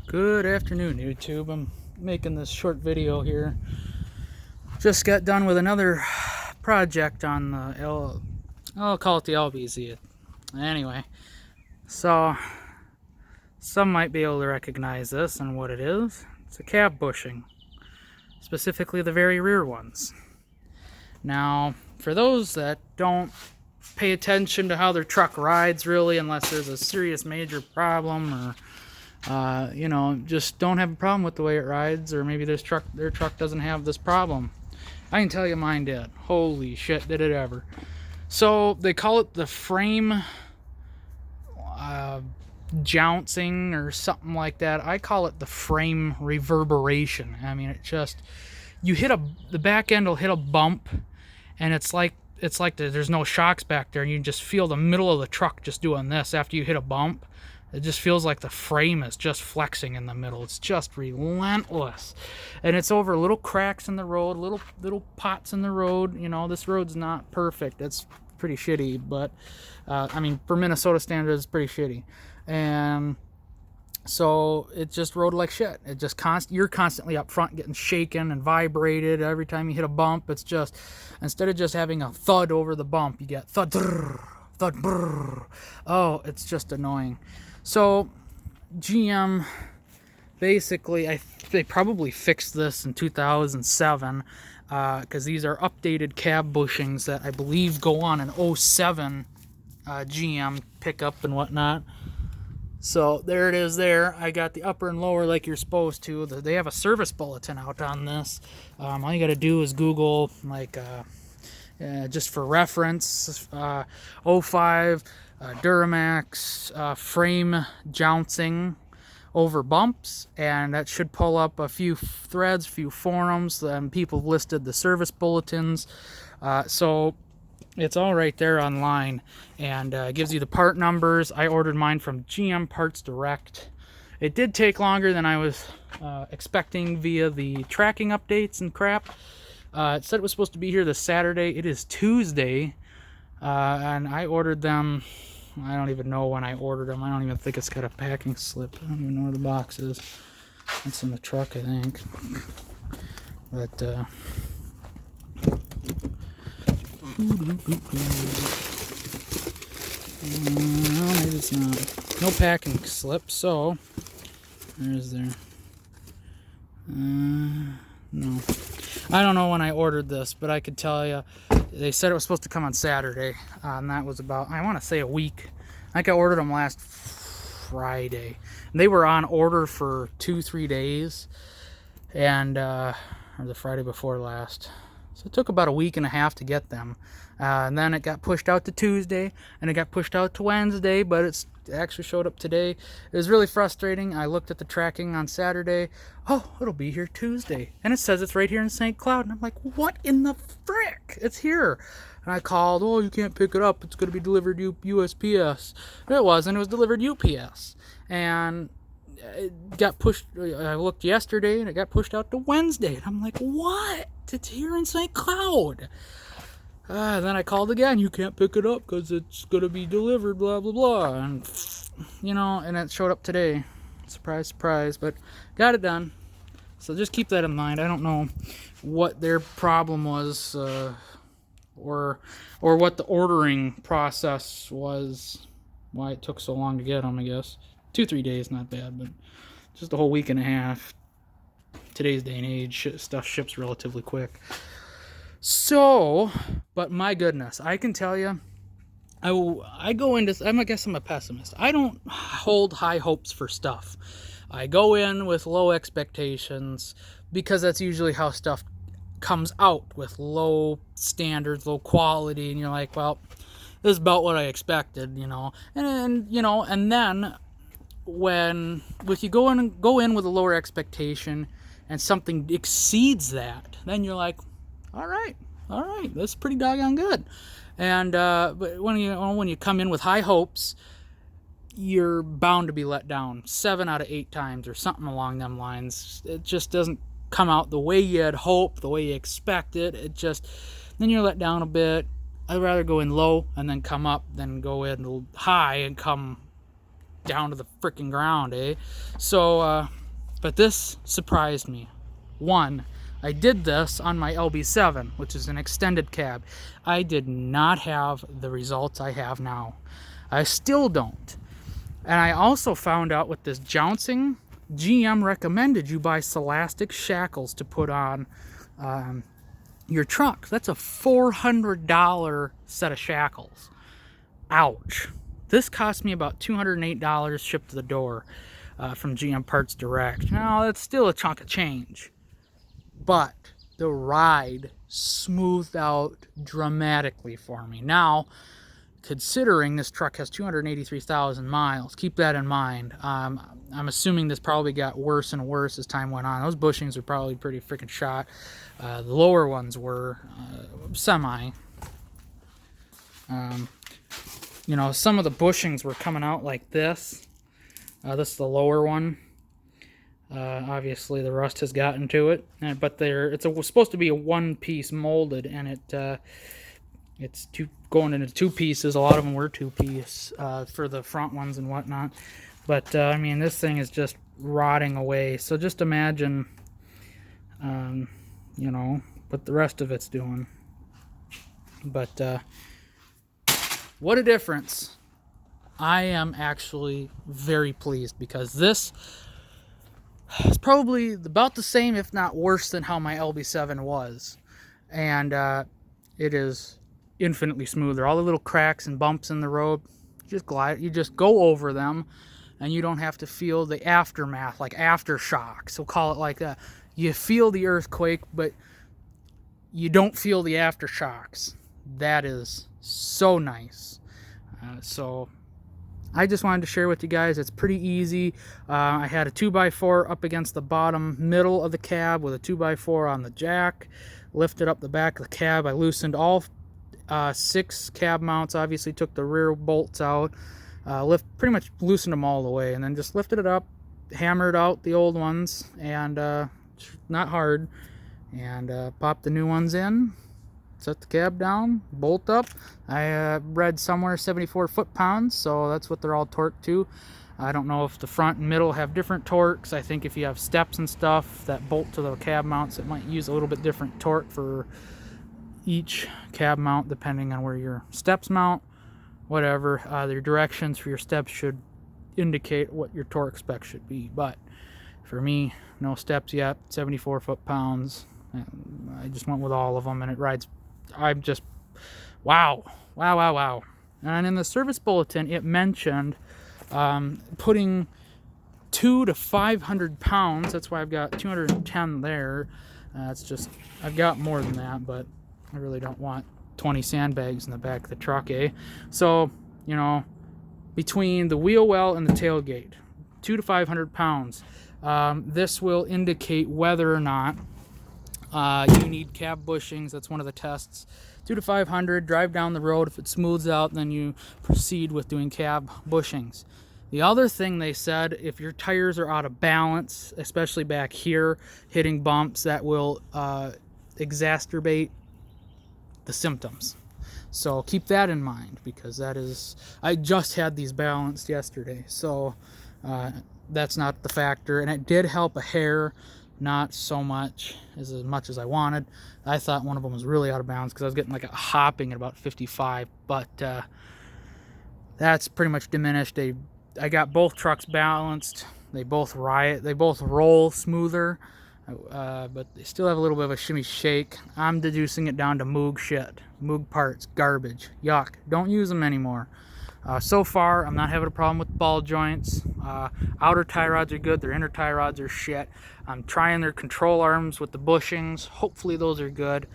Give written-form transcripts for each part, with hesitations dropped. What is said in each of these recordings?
Good afternoon, YouTube. I'm making this short video here. Just got done with another project on the I'll call it the LBZ. Anyway, so some might be able to recognize this and what it is. It's a cab bushing, specifically the very rear ones. Now, for those that don't pay attention to how their truck rides really, unless there's a serious major problem or just don't have a problem with the way it rides, or maybe their truck doesn't have this problem. I can tell you mine did. Holy shit, did it ever. So they call it the frame jouncing or something like that. I call it the frame reverberation. I mean, it just, the back end will hit a bump, and it's like there's no shocks back there, and you just feel the middle of the truck just doing this after you hit a bump. It just feels like the frame is just flexing in the middle. It's just relentless. And it's over little cracks in the road, little pots in the road. You know, this road's not perfect. It's pretty shitty, but I mean, for Minnesota standards, it's pretty shitty. And so it just rode like shit. It just you're constantly up front getting shaken and vibrated. Every time you hit a bump, it's just, instead of just having a thud over the bump, you get thud, thud, brrr. Oh, it's just annoying. So GM basically, they probably fixed this in 2007 because these are updated cab bushings that I believe go on an 07 GM pickup and whatnot. So there it is there. I got the upper and lower like you're supposed to. They have a service bulletin out on this. All you got to do is Google, like, just for reference, 05 duramax frame jouncing over bumps, and that should pull up a few threads, a few forums, and people listed the service bulletins. So it's all right there online, and gives you the part numbers. I ordered mine from GM Parts Direct. It did take longer than I was expecting via the tracking updates and crap. It said it was supposed to be here this Saturday. It is Tuesday, and I ordered them. I don't even know when I ordered them. I don't even think it's got a packing slip. I don't even know where the box is. It's in the truck, I think. But no, maybe it's not. No packing slip. So where's there? No. I don't know when I ordered this, but I could tell you, they said it was supposed to come on Saturday, and that was about, I want to say, a week. I think I ordered them last Friday. And they were on order for 2-3 days, and or the Friday before last. So it took about a week and a half to get them. And then it got pushed out to Tuesday, and it got pushed out to Wednesday, but it actually showed up today. It was really frustrating. I looked at the tracking on Saturday. Oh, it'll be here Tuesday. And it says it's right here in St. Cloud. And I'm like, what in the frick? It's here. And I called, oh, you can't pick it up. It's going to be delivered USPS. It wasn't. It was delivered UPS. And it got pushed. I looked yesterday, and it got pushed out to Wednesday. And I'm like, what? It's here in St. Cloud. Then I called again. You can't pick it up because it's going to be delivered, blah, blah, blah. And, and it showed up today. Surprise, surprise. But got it done. So just keep that in mind. I don't know what their problem was, or what the ordering process was, why it took so long to get them, I guess. 2-3 days, not bad, but just a whole week and a half. Today's day and age, stuff ships relatively quick. So, but my goodness, I can tell you, I go into, I guess I'm a pessimist. I don't hold high hopes for stuff. I go in with low expectations because that's usually how stuff comes out, with low standards, low quality, and you're like, well, this is about what I expected, and then when you go in with a lower expectation and something exceeds that, then you're like, all right, that's pretty doggone good. And but when you come in with high hopes, you're bound to be let down 7 out of 8 times or something along them lines. It just doesn't come out the way you had hoped, the way you expected. Then you're let down a bit. I'd rather go in low and then come up than go in high and come down to the freaking ground, eh? So, but this surprised me. One, I did this on my LB7, which is an extended cab. I did not have the results I have now. I still don't. And I also found out with this jouncing, GM recommended you buy Celastic shackles to put on your truck. That's a $400 set of shackles. Ouch. This cost me about $208 shipped to the door from GM Parts Direct. Now, that's still a chunk of change. But the ride smoothed out dramatically for me. Now, considering this truck has 283,000 miles, keep that in mind. I'm assuming this probably got worse and worse as time went on. Those bushings were probably pretty freaking shot. The lower ones were semi. You know, some of the bushings were coming out like this. This is the lower one. Obviously, the rust has gotten to it, but it's supposed to be a one-piece molded, and it's going into two pieces. A lot of them were two-piece for the front ones and whatnot. But I mean, this thing is just rotting away. So just imagine, you know, what the rest of it's doing. But what a difference! I am actually very pleased because this is probably about the same, if not worse, than how my LB7 was, and it is infinitely smoother. All the little cracks and bumps in the road, you just go over them, and you don't have to feel the aftermath, like aftershocks. We'll call it like that. You feel the earthquake, but you don't feel the aftershocks. That is so nice. So I just wanted to share with you guys. It's pretty easy. I had a 2x4 up against the bottom middle of the cab with a 2x4 on the jack. Lifted up the back of the cab. I loosened all 6 cab mounts. Obviously took the rear bolts out. Pretty much loosened them all the way, and then just lifted it up, hammered out the old ones, and not hard, and popped the new ones in. Set the cab down, bolt up. I read somewhere 74 foot-pounds, so that's what they're all torqued to. I don't know if the front and middle have different torques. I think if you have steps and stuff that bolt to the cab mounts, it might use a little bit different torque for each cab mount depending on where your steps mount. Whatever. Your directions for your steps should indicate what your torque spec should be. But for me, no steps yet, 74 foot-pounds. I just went with all of them, and it rides. I'm just, wow. And in the service bulletin, it mentioned putting 200 to 500 pounds. That's why I've got 210 there. It's just, I've got more than that, but I really don't want 20 sandbags in the back of the truck, eh? So, you know, between the wheel well and the tailgate, 200 to 500 pounds. This will indicate whether or not you need cab bushings. That's one of the tests. 200 to 500, drive down the road. If it smooths out, then you proceed with doing cab bushings. The other thing they said, if your tires are out of balance, especially back here, hitting bumps, that will exacerbate the symptoms. So keep that in mind, because that is, I just had these balanced yesterday, so that's not the factor, and it did help a hair. Not so much as I wanted. I thought one of them was really out of bounds because I was getting like a hopping at about 55, but that's pretty much diminished. I got both trucks balanced. They both roll smoother, but they still have a little bit of a shimmy shake. I'm deducing it down to Moog shit. Moog parts, garbage, yuck. Don't use them anymore. So far, I'm not having a problem with ball joints. Outer tie rods are good. Their inner tie rods are shit. I'm trying their control arms with the bushings. Hopefully those are good,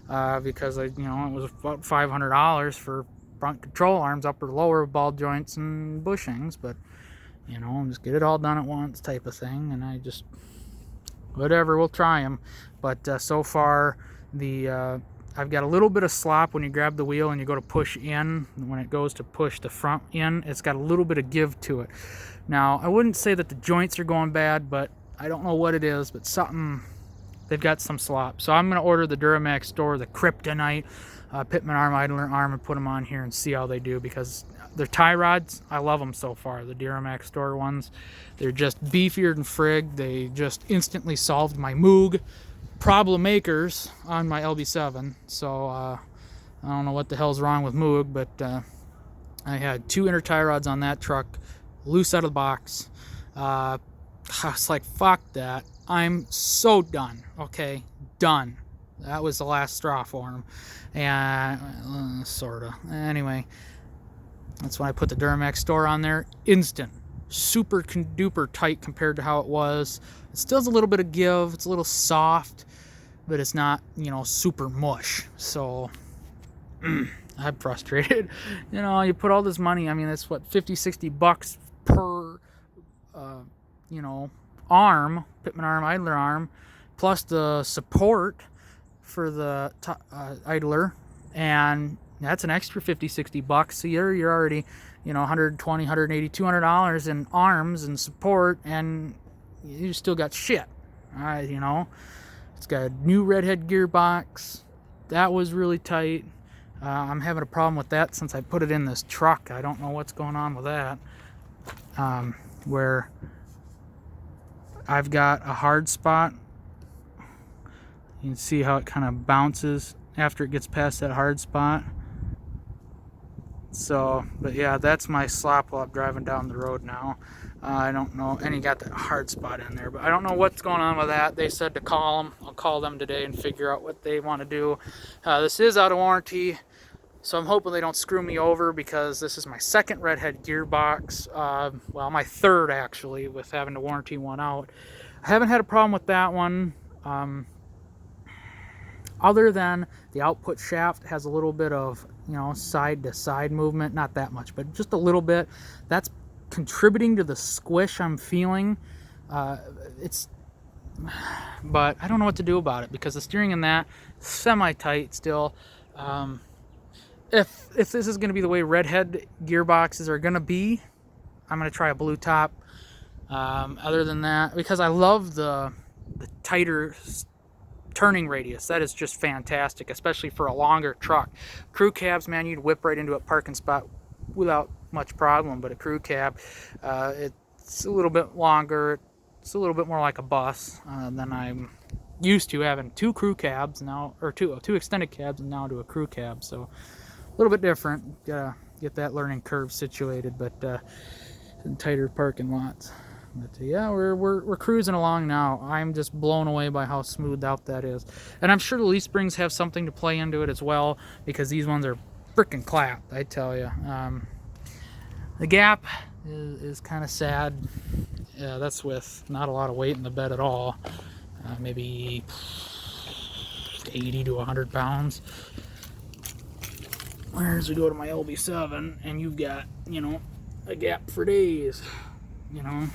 because it was about $500 for front control arms, upper, lower ball joints and bushings. But just get it all done at once type of thing. And I just whatever, we'll try them. But so far, I've got a little bit of slop when you grab the wheel and you go to push in. When it goes to push the front in, it's got a little bit of give to it. Now, I wouldn't say that the joints are going bad, but I don't know what it is, but they've got some slop. So I'm going to order the Duramax store, the Kryptonite, Pitman arm, idler arm, and put them on here and see how they do, because They're tie rods. I love them so far. The Duramax store ones. They're just beefier than frig. They just instantly solved my Moog problem makers on my LB7. So I don't know what the hell's wrong with Moog, but I had 2 inner tie rods on that truck, loose out of the box. I was like, fuck that. I'm so done. Okay, done. That was the last straw for him. And sorta. Anyway, that's when I put the Duramax store on there. Instant. Super duper tight compared to how it was. It still has a little bit of give. It's a little soft, but it's not, you know, super mush. So I'm frustrated. You know, you put all this money, I mean, it's what, 50-60 bucks per you know, arm, Pitman arm, idler arm, plus the support for the idler, and that's an extra 50-60 bucks a year. You're already, you know, 120, 180, $200 in arms and support, and you still got shit. You know, it's got a new redhead gearbox. That was really tight. I'm having a problem with that since I put it in this truck. I don't know what's going on with that. Where I've got a hard spot. You can see how it kind of bounces after it gets past that hard spot. So, but yeah, that's my slop while I'm driving down the road now. I don't know, and he got that hard spot in there, but I don't know what's going on with that. They said to call them. I'll call them today and figure out what they want to do. This is out of warranty, so I'm hoping they don't screw me over, because this is my second redhead gearbox. Well, my third actually, with having to warranty one out. I haven't had a problem with that one. Other than the output shaft has a little bit of, you know, side to side movement, not that much, but just a little bit. That's contributing to the squish I'm feeling. But I don't know what to do about it, because the steering in that semi-tight still. If this is going to be the way redhead gearboxes are going to be, I'm going to try a blue top. Other than that, because I love the tighter turning radius. That is just fantastic, especially for a longer truck. Crew cabs, man, you'd whip right into a parking spot without much problem, but a crew cab, it's a little bit longer. It's a little bit more like a bus than I'm used to, having 2 crew cabs now, or two extended cabs, and now to a crew cab. So a little bit different. Gotta get that learning curve situated, but in tighter parking lots. But yeah, we're cruising along now. I'm just blown away by how smooth out that is, and I'm sure the leaf springs have something to play into it as well, because these ones are freaking clapped, I tell you. The gap is kind of sad. Yeah, that's with not a lot of weight in the bed at all. Maybe 80 to 100 pounds. Whereas we go to my LB7, and you've got, you know, a gap for days. You know,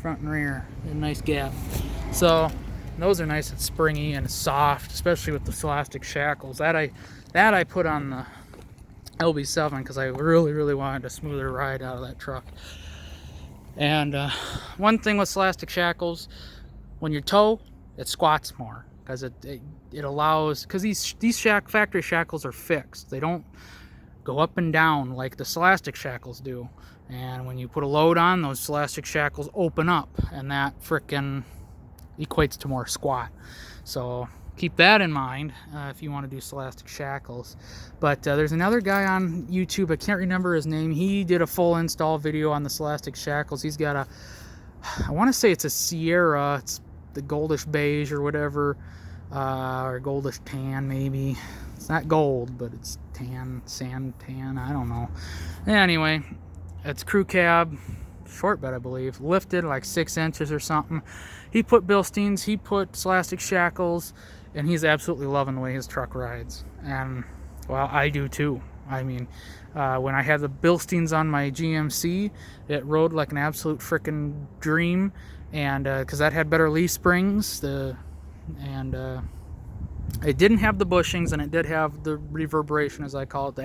front and rear, a nice gap. So those are nice and springy and soft, especially with the Celastic shackles. That I put on the LB7 because I really wanted a smoother ride out of that truck. And one thing with Celastic shackles, when you tow, it squats more, because it allows, because these factory shackles are fixed. They don't go up and down like the Celastic shackles do. And when you put a load on, those Celastic shackles open up, and that frickin' equates to more squat. So keep that in mind if you want to do Celastic shackles. But there's another guy on YouTube, I can't remember his name. He did a full install video on the Celastic shackles. He's got I want to say it's a Sierra. It's the goldish beige or whatever, or goldish tan maybe. It's not gold, but it's tan, sand tan, I don't know. Anyway, it's crew cab, short bed I believe, lifted like 6 inches or something. He put Bilsteins, he put Celastic shackles, and he's absolutely loving the way his truck rides. And well, I do too. I mean, when I had the Bilsteins on my GMC, it rode like an absolute freaking dream. And because that had better leaf springs, it didn't have the bushings, and it did have the reverberation, as I call it, the